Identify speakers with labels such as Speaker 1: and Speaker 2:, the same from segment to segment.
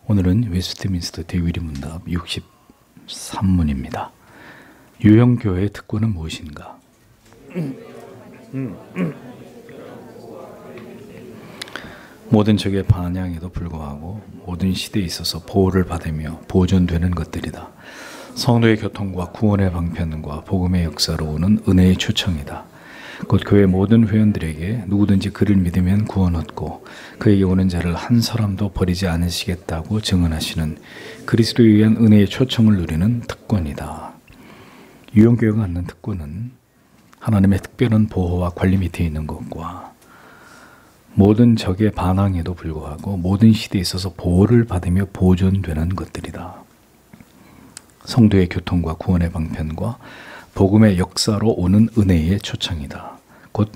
Speaker 1: 오늘은 웨스트민스터 대위리 문답 63문입니다. 유형교회의 특권은 무엇인가? 모든 적의 반향에도 불구하고 모든 시대에 있어서 보호를 받으며 보존되는 것들이다. 성도의 교통과 구원의 방편과 복음의 역사로 오는 은혜의 초청이다. 곧 교회 모든 회원들에게 누구든지 그를 믿으면 구원 얻고 그에게 오는 자를 한 사람도 버리지 않으시겠다고 증언하시는 그리스도에 의한 은혜의 초청을 누리는 특권이다. 유형교회가 갖는 특권은 하나님의 특별한 보호와 관리 밑에 있는 것과 모든 적의 반항에도 불구하고 모든 시대에 있어서 보호를 받으며 보존되는 것들이다. 성도의 교통과 구원의 방편과 복음의 역사로 오는 은혜의 초청이다. 곧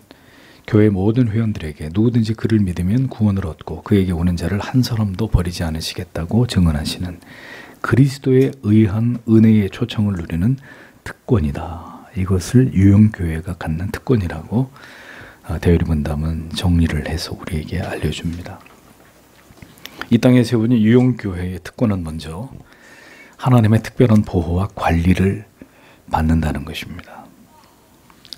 Speaker 1: 교회 모든 회원들에게 누구든지 그를 믿으면 구원을 얻고 그에게 오는 자를 한 사람도 버리지 않으시겠다고 증언하시는 그리스도에 의한 은혜의 초청을 누리는 특권이다. 이것을 유형교회가 갖는 특권이라고 대위리 문답은 정리를 해서 우리에게 알려줍니다. 이 땅에 세우는 유형교회의 특권은 먼저 하나님의 특별한 보호와 관리를 받는다는 것입니다.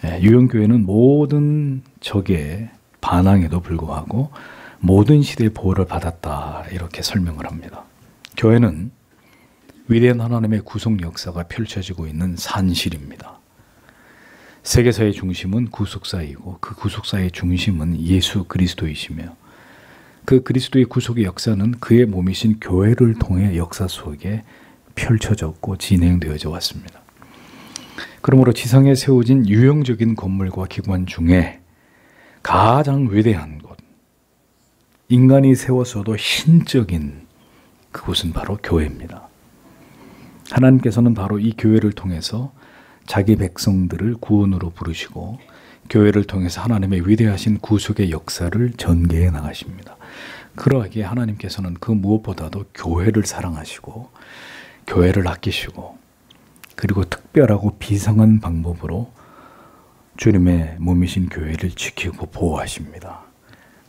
Speaker 1: 유형교회는 모든 적의 반항에도 불구하고 모든 시대의 보호를 받았다 이렇게 설명을 합니다. 교회는 위대한 하나님의 구속 역사가 펼쳐지고 있는 산실입니다. 세계사의 중심은 구속사이고 그 구속사의 중심은 예수 그리스도이시며 그 그리스도의 구속의 역사는 그의 몸이신 교회를 통해 역사 속에 펼쳐졌고 진행되어져 왔습니다. 그러므로 지상에 세워진 유형적인 건물과 기관 중에 가장 위대한 곳, 인간이 세웠어도 신적인 그곳은 바로 교회입니다. 하나님께서는 바로 이 교회를 통해서 자기 백성들을 구원으로 부르시고 교회를 통해서 하나님의 위대하신 구속의 역사를 전개해 나가십니다. 그러하기에 하나님께서는 그 무엇보다도 교회를 사랑하시고 교회를 아끼시고 그리고 특별하고 비상한 방법으로 주님의 몸이신 교회를 지키고 보호하십니다.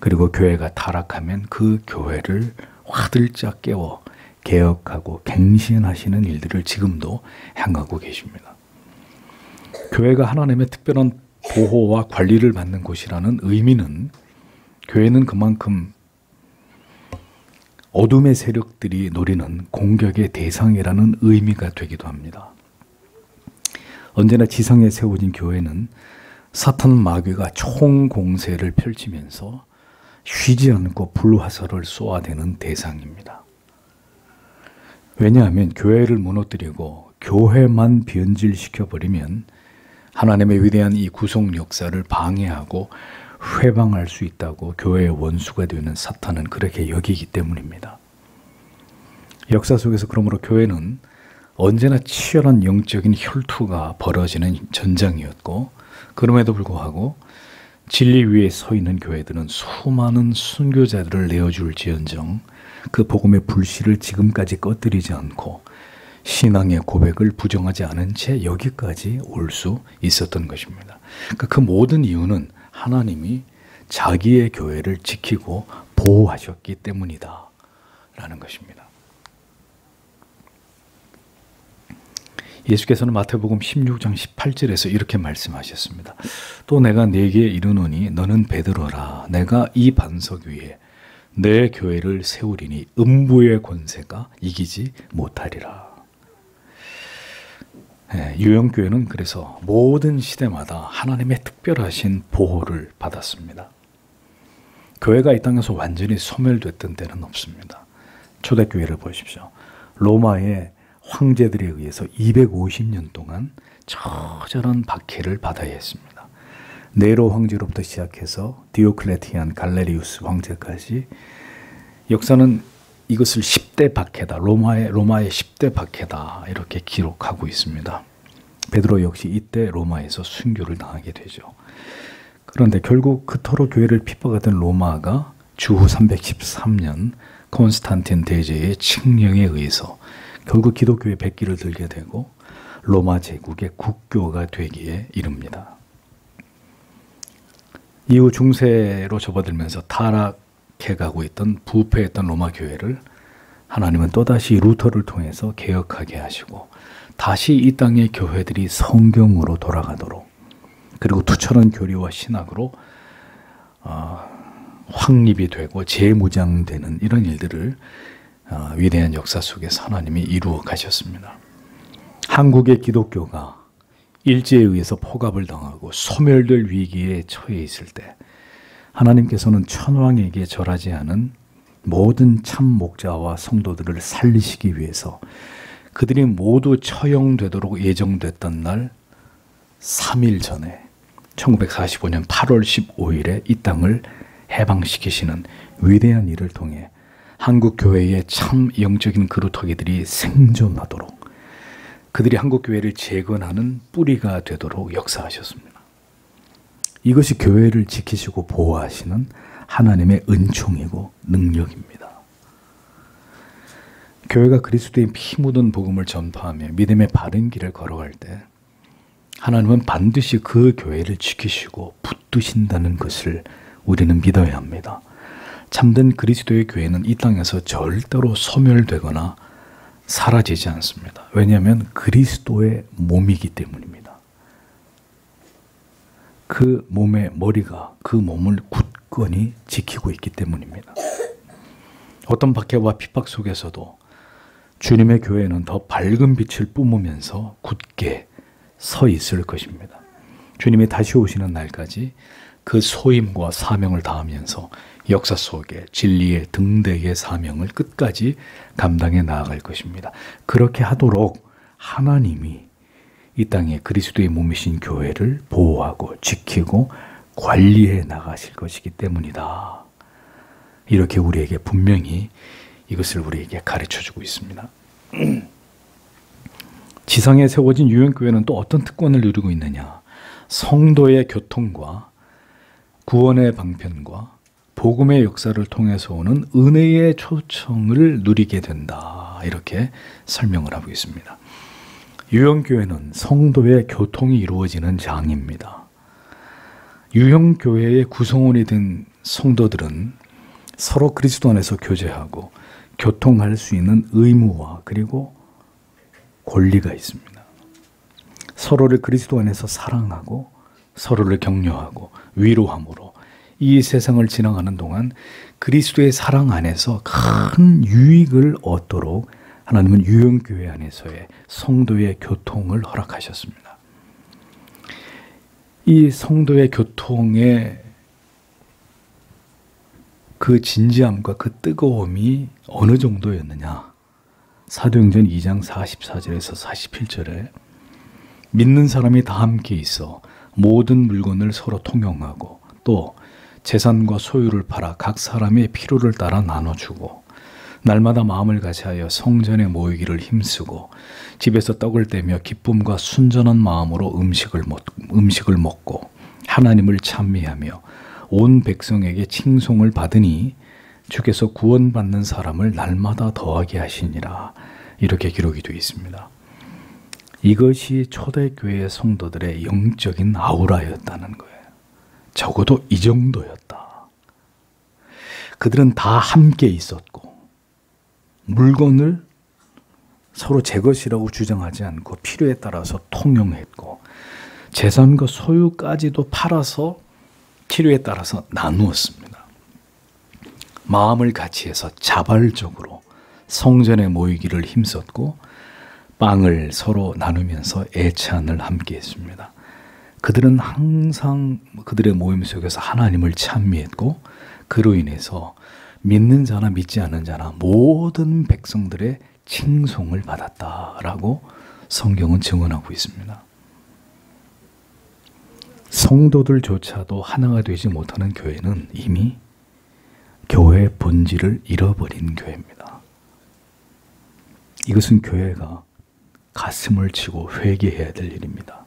Speaker 1: 그리고 교회가 타락하면 그 교회를 화들짝 깨워 개혁하고 갱신하시는 일들을 지금도 행하고 계십니다. 교회가 하나님의 특별한 보호와 관리를 받는 곳이라는 의미는 교회는 그만큼 어둠의 세력들이 노리는 공격의 대상이라는 의미가 되기도 합니다. 언제나 지상에 세워진 교회는 사탄 마귀가 총공세를 펼치면서 쉬지 않고 불화살을 쏘아대는 대상입니다. 왜냐하면 교회를 무너뜨리고 교회만 변질시켜버리면 하나님의 위대한 이 구속 역사를 방해하고 회방할 수 있다고 교회의 원수가 되는 사탄은 그렇게 여기기 때문입니다. 역사 속에서 그러므로 교회는 언제나 치열한 영적인 혈투가 벌어지는 전장이었고 그럼에도 불구하고 진리 위에 서 있는 교회들은 수많은 순교자들을 내어줄지언정 그 복음의 불씨를 지금까지 꺼뜨리지 않고 신앙의 고백을 부정하지 않은 채 여기까지 올 수 있었던 것입니다. 그러니까 그 모든 이유는 하나님이 자기의 교회를 지키고 보호하셨기 때문이다 라는 것입니다. 예수께서는 마태복음 16장 18절에서 이렇게 말씀하셨습니다. 또 내가 네게 이르노니 너는 베드로라. 내가 이 반석 위에 내 교회를 세우리니 음부의 권세가 이기지 못하리라. 유형교회는 그래서 모든 시대마다 하나님의 특별하신 보호를 받았습니다. 교회가 이 땅에서 완전히 소멸됐던 때는 없습니다. 초대교회를 보십시오. 로마의 황제들에 의해서 250년 동안 처절한 박해를 받아야 했습니다. 네로 황제로부터 시작해서 디오클레티안, 갈레리우스 황제까지 역사는 이것을 10대 박해다. 로마의 10대 박해다. 이렇게 기록하고 있습니다. 베드로 역시 이때 로마에서 순교를 당하게 되죠. 그런데 결국 그토록 교회를 핍박하던 로마가 주후 313년 콘스탄틴 대제의 칙령에 의해서 결국 기독교의 백기를 들게 되고 로마 제국의 국교가 되기에 이릅니다. 이후 중세로 접어들면서 타락해가고 있던 부패했던 로마 교회를 하나님은 또다시 루터를 통해서 개혁하게 하시고 다시 이 땅의 교회들이 성경으로 돌아가도록, 그리고 투철한 교리와 신학으로 확립이 되고 재무장되는 이런 일들을 위대한 역사 속에서 하나님이 이루어 가셨습니다. 한국의 기독교가 일제에 의해서 포갑을 당하고 소멸될 위기에 처해 있을 때 하나님께서는 천황에게 절하지 않은 모든 참 목자와 성도들을 살리시기 위해서 그들이 모두 처형되도록 예정됐던 날 3일 전에 1945년 8월 15일에 이 땅을 해방시키시는 위대한 일을 통해 한국 교회의 참 영적인 그루터기들이 생존하도록, 그들이 한국 교회를 재건하는 뿌리가 되도록 역사하셨습니다. 이것이 교회를 지키시고 보호하시는 하나님의 은총이고 능력입니다. 교회가 그리스도의 피 묻은 복음을 전파하며 믿음의 바른 길을 걸어갈 때 하나님은 반드시 그 교회를 지키시고 붙드신다는 것을 우리는 믿어야 합니다. 참된 그리스도의 교회는 이 땅에서 절대로 소멸되거나 사라지지 않습니다. 왜냐하면 그리스도의 몸이기 때문입니다. 그 몸의 머리가 그 몸을 굳건히 지키고 있기 때문입니다. 어떤 박해와 핍박 속에서도 주님의 교회는 더 밝은 빛을 뿜으면서 굳게 서 있을 것입니다. 주님이 다시 오시는 날까지 그 소임과 사명을 다하면서 역사 속에 진리의 등대의 사명을 끝까지 감당해 나아갈 것입니다. 그렇게 하도록 하나님이 이 땅에 그리스도의 몸이신 교회를 보호하고 지키고 관리해 나가실 것이기 때문이다. 이렇게 우리에게 분명히 이것을 우리에게 가르쳐주고 있습니다. 지상에 세워진 유형교회는 또 어떤 특권을 누리고 있느냐? 성도의 교통과 구원의 방편과 복음의 역사를 통해서 오는 은혜의 초청을 누리게 된다. 이렇게 설명을 하고 있습니다. 유형교회는 성도의 교통이 이루어지는 장입니다. 유형교회의 구성원이 된 성도들은 서로 그리스도 안에서 교제하고 교통할 수 있는 의무와 그리고 권리가 있습니다. 서로를 그리스도 안에서 사랑하고 서로를 격려하고 위로함으로 이 세상을 지나가는 동안 그리스도의 사랑 안에서 큰 유익을 얻도록 하나님은 유형교회 안에서의 성도의 교통을 허락하셨습니다. 이 성도의 교통의 그 진지함과 그 뜨거움이 어느 정도였느냐? 사도행전 2장 44절에서 47절에 믿는 사람이 다 함께 있어 모든 물건을 서로 통용하고 또 재산과 소유를 팔아 각 사람의 필요를 따라 나눠주고 날마다 마음을 같이하여 성전에 모이기를 힘쓰고 집에서 떡을 떼며 기쁨과 순전한 마음으로 음식을 먹고 하나님을 찬미하며 온 백성에게 칭송을 받으니 주께서 구원받는 사람을 날마다 더하게 하시니라. 이렇게 기록이 되어 있습니다. 이것이 초대교회 성도들의 영적인 아우라였다는 거예요. 적어도 이 정도였다. 그들은 다 함께 있었고 물건을 서로 제 것이라고 주장하지 않고 필요에 따라서 통용했고 재산과 소유까지도 팔아서 필요에 따라서 나누었습니다. 마음을 같이해서 자발적으로 성전에 모이기를 힘썼고 빵을 서로 나누면서 애찬을 함께 했습니다. 그들은 항상 그들의 모임 속에서 하나님을 찬미했고 그로 인해서 믿는 자나 믿지 않는 자나 모든 백성들의 칭송을 받았다라고 성경은 증언하고 있습니다. 성도들조차도 하나가 되지 못하는 교회는 이미 교회의 본질을 잃어버린 교회입니다. 이것은 교회가 가슴을 치고 회개해야 될 일입니다.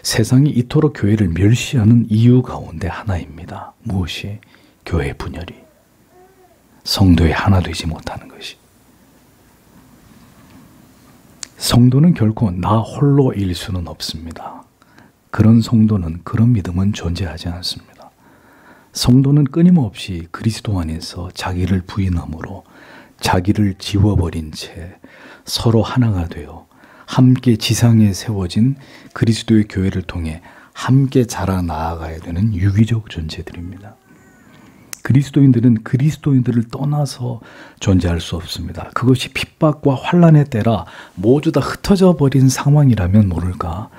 Speaker 1: 세상이 이토록 교회를 멸시하는 이유 가운데 하나입니다. 무엇이? 교회 분열이. 성도의 하나 되지 못하는 것이. 성도는 결코 나 홀로일 수는 없습니다. 그런 성도는, 그런 믿음은 존재하지 않습니다. 성도는 끊임없이 그리스도 안에서 자기를 부인함으로 자기를 지워버린 채 서로 하나가 되어 함께 지상에 세워진 그리스도의 교회를 통해 함께 자라 나아가야 되는 유기적 존재들입니다. 그리스도인들은 그리스도인들을 떠나서 존재할 수 없습니다. 그것이 핍박과 환난의 때라 모두 다 흩어져 버린 상황이라면 모를까,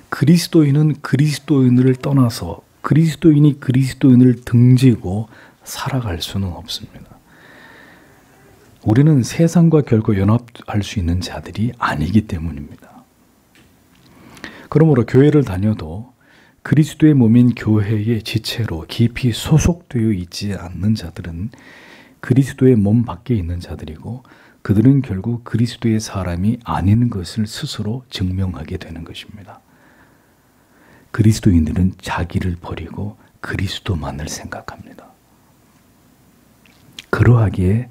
Speaker 1: 그리스도인은 그리스도인을 떠나서 그리스도인이 그리스도인을 등지고 살아갈 수는 없습니다. 우리는 세상과 결코 연합할 수 있는 자들이 아니기 때문입니다. 그러므로 교회를 다녀도 그리스도의 몸인 교회의 지체로 깊이 소속되어 있지 않는 자들은 그리스도의 몸 밖에 있는 자들이고, 그들은 결국 그리스도의 사람이 아닌 것을 스스로 증명하게 되는 것입니다. 그리스도인들은 자기를 버리고 그리스도만을 생각합니다. 그러하기에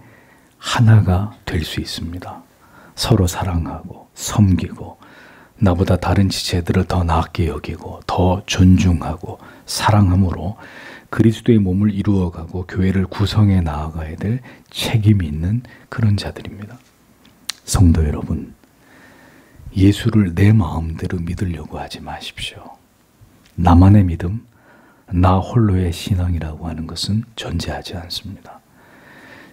Speaker 1: 하나가 될 수 있습니다. 서로 사랑하고 섬기고 나보다 다른 지체들을 더 낮게 여기고 더 존중하고 사랑함으로 그리스도의 몸을 이루어가고 교회를 구성해 나아가야 될 책임이 있는 그런 자들입니다. 성도 여러분, 예수를 내 마음대로 믿으려고 하지 마십시오. 나만의 믿음, 나 홀로의 신앙이라고 하는 것은 존재하지 않습니다.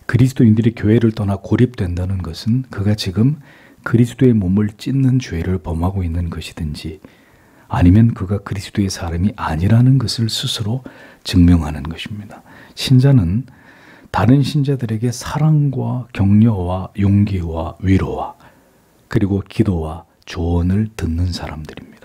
Speaker 1: 그리스도인들이 교회를 떠나 고립된다는 것은 그가 지금 그리스도의 몸을 찢는 죄를 범하고 있는 것이든지 아니면 그가 그리스도의 사람이 아니라는 것을 스스로 증명하는 것입니다. 신자는 다른 신자들에게 사랑과 격려와 용기와 위로와 그리고 기도와 조언을 듣는 사람들입니다.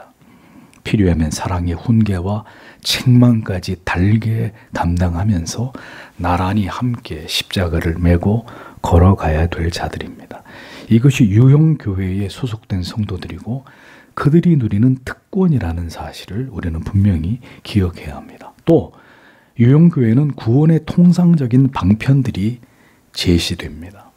Speaker 1: 필요하면 사랑의 훈계와 책망까지 달게 담당하면서 나란히 함께 십자가를 메고 걸어가야 될 자들입니다. 이것이 유형교회에 소속된 성도들이고 그들이 누리는 특권이라는 사실을 우리는 분명히 기억해야 합니다. 또 유형교회는 구원의 통상적인 방편들이 제시됩니다.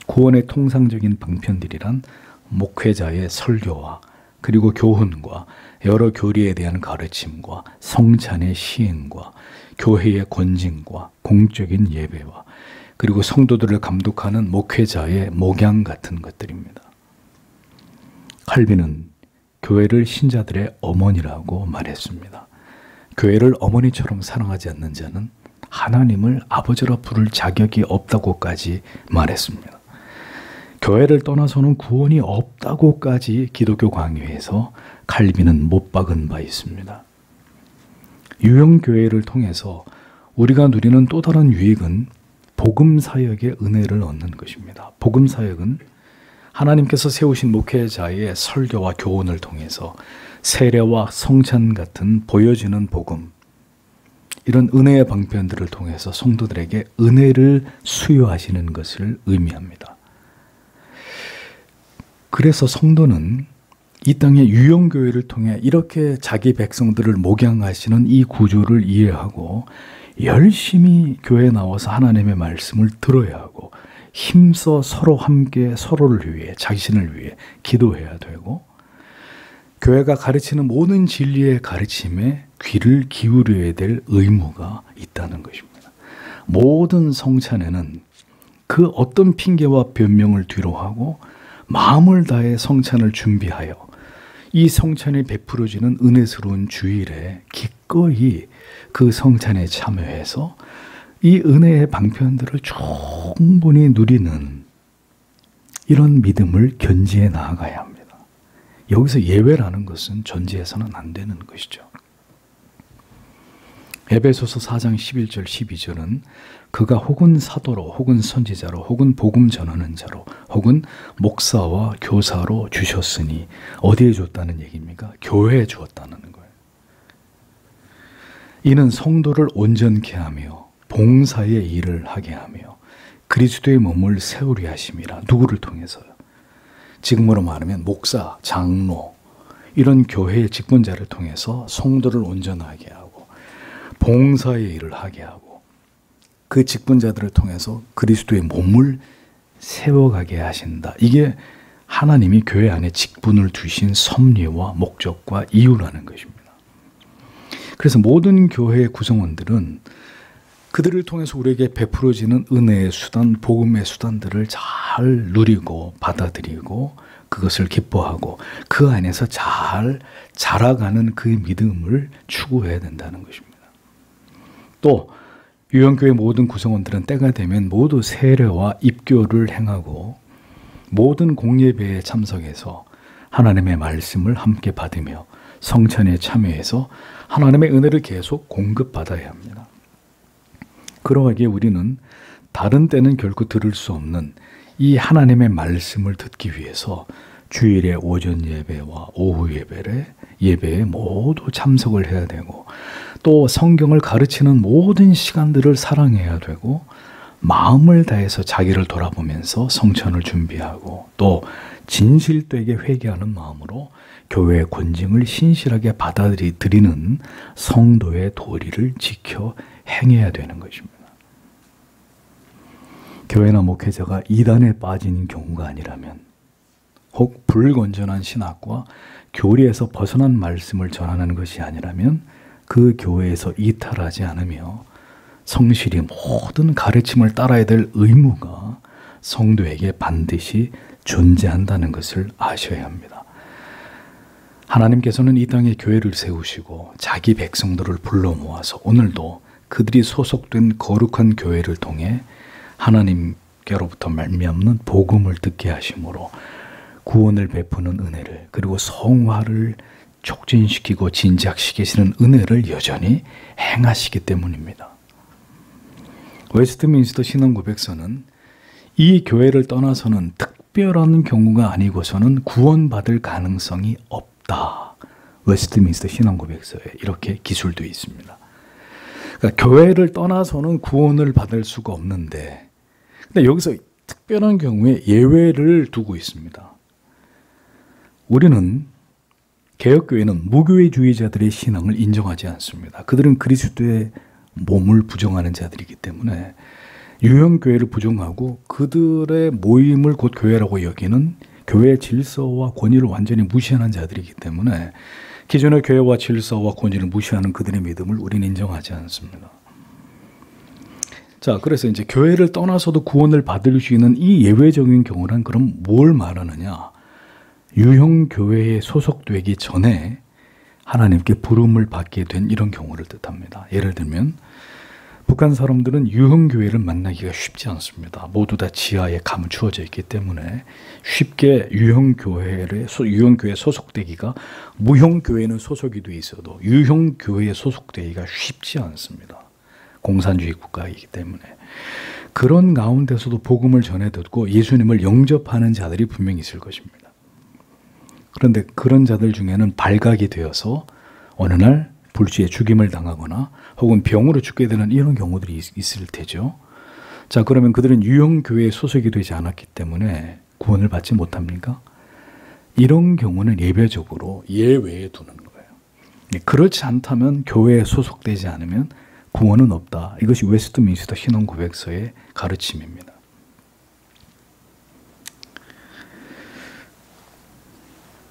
Speaker 1: 구원의 통상적인 방편들이란 목회자의 설교와 그리고 교훈과 여러 교리에 대한 가르침과 성찬의 시행과 교회의 권징과 공적인 예배와 그리고 성도들을 감독하는 목회자의 목양 같은 것들입니다. 칼빈은 교회를 신자들의 어머니라고 말했습니다. 교회를 어머니처럼 사랑하지 않는 자는 하나님을 아버지라 부를 자격이 없다고까지 말했습니다. 교회를 떠나서는 구원이 없다고까지 기독교 강요에서 칼빈은 못 박은 바 있습니다. 유형교회를 통해서 우리가 누리는 또 다른 유익은 복음사역의 은혜를 얻는 것입니다. 복음사역은 하나님께서 세우신 목회자의 설교와 교훈을 통해서 세례와 성찬 같은 보여지는 복음, 이런 은혜의 방편들을 통해서 성도들에게 은혜를 수여하시는 것을 의미합니다. 그래서 성도는 이 땅의 유형교회를 통해 이렇게 자기 백성들을 목양하시는 이 구조를 이해하고 열심히 교회에 나와서 하나님의 말씀을 들어야 하고 힘써 서로 함께 서로를 위해 자신을 위해 기도해야 되고 교회가 가르치는 모든 진리의 가르침에 귀를 기울여야 될 의무가 있다는 것입니다. 모든 성찬에는 그 어떤 핑계와 변명을 뒤로하고 마음을 다해 성찬을 준비하여 이 성찬이 베풀어지는 은혜스러운 주일에 기꺼이 그 성찬에 참여해서 이 은혜의 방편들을 충분히 누리는 이런 믿음을 견지해 나아가야 합니다. 여기서 예외라는 것은 존재해서는 안 되는 것이죠. 에베소서 4장 11절 12절은 그가 혹은 사도로 혹은 선지자로 혹은 복음 전하는 자로 혹은 목사와 교사로 주셨으니 어디에 줬다는 얘기입니까? 교회에 주었다는 거예요. 이는 성도를 온전케 하며 봉사의 일을 하게 하며 그리스도의 몸을 세우려 하심이라. 누구를 통해서요? 지금으로 말하면 목사, 장로 이런 교회의 직분자를 통해서 성도를 온전하게 하고 봉사의 일을 하게 하고 그 직분자들을 통해서 그리스도의 몸을 세워가게 하신다. 이게 하나님이 교회 안에 직분을 두신 섭리와 목적과 이유라는 것입니다. 그래서 모든 교회의 구성원들은 그들을 통해서 우리에게 베풀어지는 은혜의 수단, 복음의 수단들을 잘 누리고 받아들이고 그것을 기뻐하고 그 안에서 잘 자라가는 그 믿음을 추구해야 된다는 것입니다. 또 유형교회 모든 구성원들은 때가 되면 모두 세례와 입교를 행하고 모든 공예배에 참석해서 하나님의 말씀을 함께 받으며 성찬에 참여해서 하나님의 은혜를 계속 공급받아야 합니다. 그러하기에 우리는 다른 때는 결코 들을 수 없는 이 하나님의 말씀을 듣기 위해서 주일의 오전 예배와 오후 예배에 모두 참석을 해야 되고 또 성경을 가르치는 모든 시간들을 사랑해야 되고 마음을 다해서 자기를 돌아보면서 성찬을 준비하고 또 진실되게 회개하는 마음으로 교회의 권징을 신실하게 받아들이는 성도의 도리를 지켜 행해야 되는 것입니다. 교회나 목회자가 이단에 빠진 경우가 아니라면 혹 불건전한 신학과 교리에서 벗어난 말씀을 전하는 것이 아니라면 그 교회에서 이탈하지 않으며 성실히 모든 가르침을 따라야 될 의무가 성도에게 반드시 존재한다는 것을 아셔야 합니다. 하나님께서는 이 땅에 교회를 세우시고 자기 백성들을 불러 모아서 오늘도 그들이 소속된 거룩한 교회를 통해 하나님께로부터 말미암는 복음을 듣게 하심으로 구원을 베푸는 은혜를 그리고 성화를 촉진시키고 진작시키시는 은혜를 여전히 행하시기 때문입니다. 웨스트민스터 신앙고백서는 이 교회를 떠나서는 특별한 경우가 아니고서는 구원받을 가능성이 없다. 웨스트민스터 신앙고백서에 이렇게 기술되어 있습니다. 그러니까 교회를 떠나서는 구원을 받을 수가 없는데 근데 여기서 특별한 경우에 예외를 두고 있습니다. 우리는 개혁교회는 무교회주의자들의 신앙을 인정하지 않습니다. 그들은 그리스도의 몸을 부정하는 자들이기 때문에 유형교회를 부정하고 그들의 모임을 곧 교회라고 여기는 교회의 질서와 권위를 완전히 무시하는 자들이기 때문에 기존의 교회와 질서와 권위를 무시하는 그들의 믿음을 우리는 인정하지 않습니다. 자, 그래서 이제 교회를 떠나서도 구원을 받을 수 있는 이 예외적인 경우란 그럼 뭘 말하느냐? 유형교회에 소속되기 전에 하나님께 부름을 받게 된 이런 경우를 뜻합니다. 예를 들면 북한 사람들은 유형교회를 만나기가 쉽지 않습니다. 모두 다 지하에 감추어져 있기 때문에 쉽게 유형교회에 소속되기가 무형교회는 소속이 돼 있어도 유형교회에 소속되기가 쉽지 않습니다. 공산주의 국가이기 때문에. 그런 가운데서도 복음을 전해 듣고 예수님을 영접하는 자들이 분명히 있을 것입니다. 그런데 그런 자들 중에는 발각이 되어서 어느 날 불시에 죽임을 당하거나 혹은 병으로 죽게 되는 이런 경우들이 있을 테죠. 자, 그러면 그들은 유형교회에 소속이 되지 않았기 때문에 구원을 받지 못합니까? 이런 경우는 예외적으로 예외에 두는 거예요. 그렇지 않다면 교회에 소속되지 않으면 구원은 없다. 이것이 웨스트민스터 신앙고백서의 가르침입니다.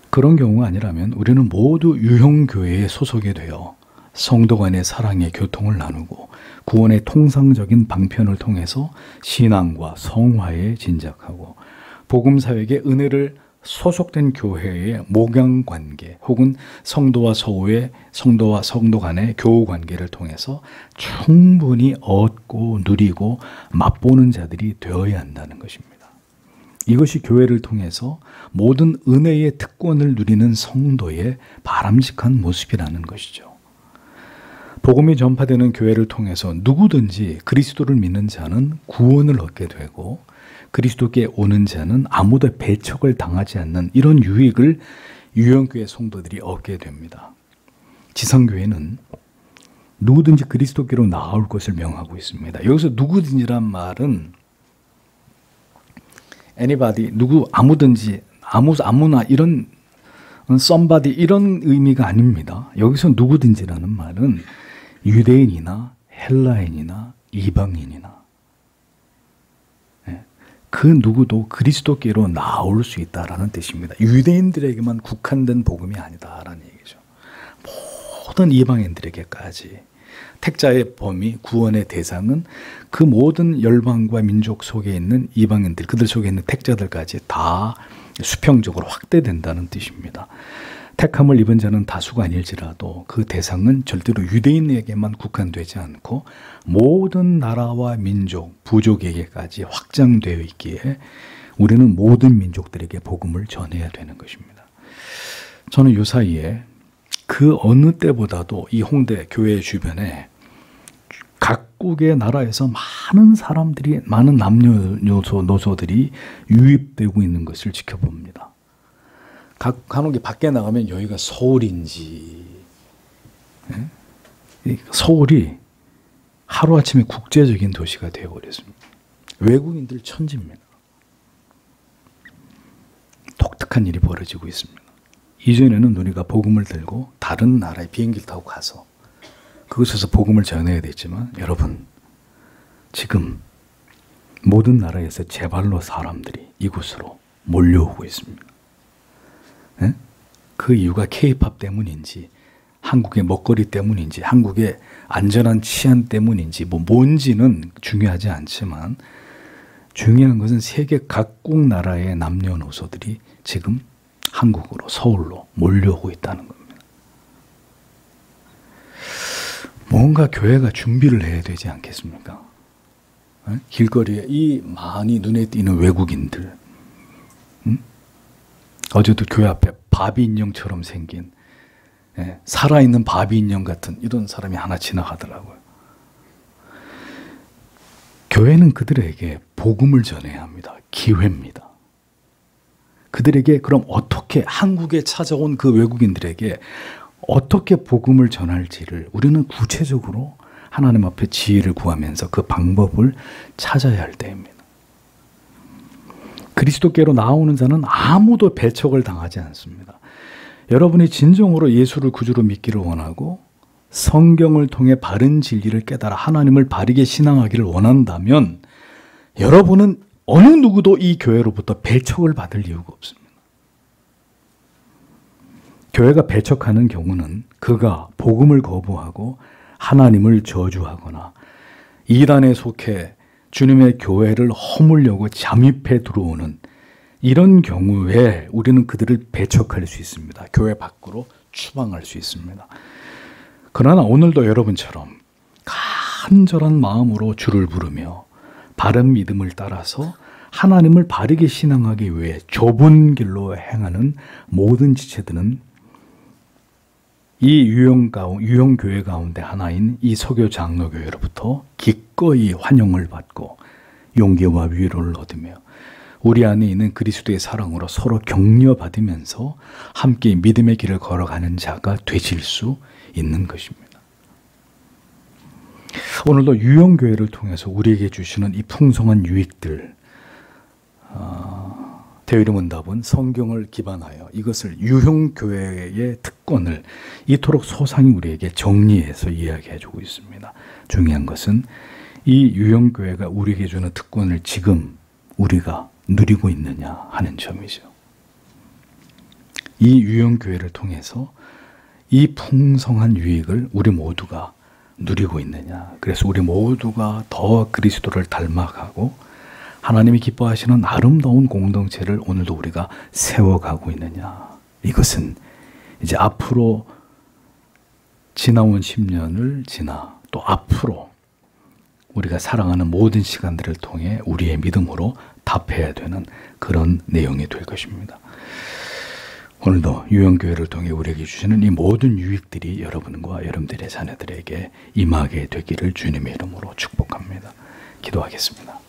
Speaker 1: 그런 경우가 아니라면 우리는 모두 유형교회에 소속이 되어 성도 간의 사랑의 교통을 나누고 구원의 통상적인 방편을 통해서 신앙과 성화에 진작하고 복음사역의 은혜를 소속된 교회의 목양관계 혹은 성도와 성도 간의 교우관계를 통해서 충분히 얻고 누리고 맛보는 자들이 되어야 한다는 것입니다. 이것이 교회를 통해서 모든 은혜의 특권을 누리는 성도의 바람직한 모습이라는 것이죠. 복음이 전파되는 교회를 통해서 누구든지 그리스도를 믿는 자는 구원을 얻게 되고 그리스도께 오는 자는 아무도 배척을 당하지 않는 이런 유익을 유형교회 성도들이 얻게 됩니다. 지성교회는 누구든지 그리스도께로 나아올 것을 명하고 있습니다. 여기서 누구든지란 말은 anybody, 누구, 아무든지, 아무나 이런 somebody 이런 의미가 아닙니다. 여기서 누구든지라는 말은 유대인이나 헬라인이나 이방인이나 그 누구도 그리스도께로 나올 수 있다라는 뜻입니다. 유대인들에게만 국한된 복음이 아니다라는 얘기죠. 모든 이방인들에게까지 택자의 범위, 구원의 대상은 그 모든 열방과 민족 속에 있는 이방인들, 그들 속에 있는 택자들까지 다 수평적으로 확대된다는 뜻입니다. 택함을 입은 자는 다수가 아닐지라도 그 대상은 절대로 유대인에게만 국한되지 않고 모든 나라와 민족, 부족에게까지 확장되어 있기에 우리는 모든 민족들에게 복음을 전해야 되는 것입니다. 저는 요 사이에 그 어느 때보다도 이 홍대 교회 주변에 각국의 나라에서 많은 사람들이, 많은 남녀노소들이 유입되고 있는 것을 지켜봅니다. 간혹 밖에 나가면 여기가 서울인지, 서울이 하루아침에 국제적인 도시가 되어버렸습니다. 외국인들 천지입니다. 독특한 일이 벌어지고 있습니다. 이전에는 우리가 복음을 들고 다른 나라에 비행기를 타고 가서 그곳에서 복음을 전해야 됐지만, 여러분, 지금 모든 나라에서 제발로 사람들이 이곳으로 몰려오고 있습니다. 그 이유가 K-팝 때문인지, 한국의 먹거리 때문인지, 한국의 안전한 치안 때문인지, 뭔지는 중요하지 않지만, 중요한 것은 세계 각국 나라의 남녀노소들이 지금 한국으로, 서울로 몰려오고 있다는 겁니다. 뭔가 교회가 준비를 해야 되지 않겠습니까? 길거리에 이 많이 눈에 띄는 외국인들, 어제도 교회 앞에 바비 인형처럼 생긴, 살아있는 바비 인형 같은 이런 사람이 하나 지나가더라고요. 교회는 그들에게 복음을 전해야 합니다. 기회입니다. 그들에게 그럼 어떻게, 한국에 찾아온 그 외국인들에게 어떻게 복음을 전할지를 우리는 구체적으로 하나님 앞에 지혜를 구하면서 그 방법을 찾아야 할 때입니다. 그리스도께로 나오는 자는 아무도 배척을 당하지 않습니다. 여러분이 진정으로 예수를 구주로 믿기를 원하고 성경을 통해 바른 진리를 깨달아 하나님을 바르게 신앙하기를 원한다면 여러분은 어느 누구도 이 교회로부터 배척을 받을 이유가 없습니다. 교회가 배척하는 경우는 그가 복음을 거부하고 하나님을 저주하거나 이단에 속해 주님의 교회를 허물려고 잠입해 들어오는 이런 경우에 우리는 그들을 배척할 수 있습니다. 교회 밖으로 추방할 수 있습니다. 그러나 오늘도 여러분처럼 간절한 마음으로 주를 부르며 바른 믿음을 따라서 하나님을 바르게 신앙하기 위해 좁은 길로 행하는 모든 지체들은 이 유형교회 가운데 하나인 이 서교 장로교회로부터 기꺼이 환영을 받고 용기와 위로를 얻으며 우리 안에 있는 그리스도의 사랑으로 서로 격려받으면서 함께 믿음의 길을 걸어가는 자가 되실 수 있는 것입니다. 오늘도 유형교회를 통해서 우리에게 주시는 이 풍성한 유익들, 대의문답은 성경을 기반하여 이것을 유형교회의 특권을 이토록 소상히 우리에게 정리해서 이야기해주고 있습니다. 중요한 것은 이 유형교회가 우리에게 주는 특권을 지금 우리가 누리고 있느냐 하는 점이죠. 이 유형교회를 통해서 이 풍성한 유익을 우리 모두가 누리고 있느냐. 그래서 우리 모두가 더 그리스도를 닮아가고 하나님이 기뻐하시는 아름다운 공동체를 오늘도 우리가 세워가고 있느냐. 이것은 이제 앞으로 지나온 10년을 지나 또 앞으로 우리가 사랑하는 모든 시간들을 통해 우리의 믿음으로 답해야 되는 그런 내용이 될 것입니다. 오늘도 유형교회를 통해 우리에게 주시는 이 모든 유익들이 여러분과 여러분들의 자녀들에게 임하게 되기를 주님의 이름으로 축복합니다. 기도하겠습니다.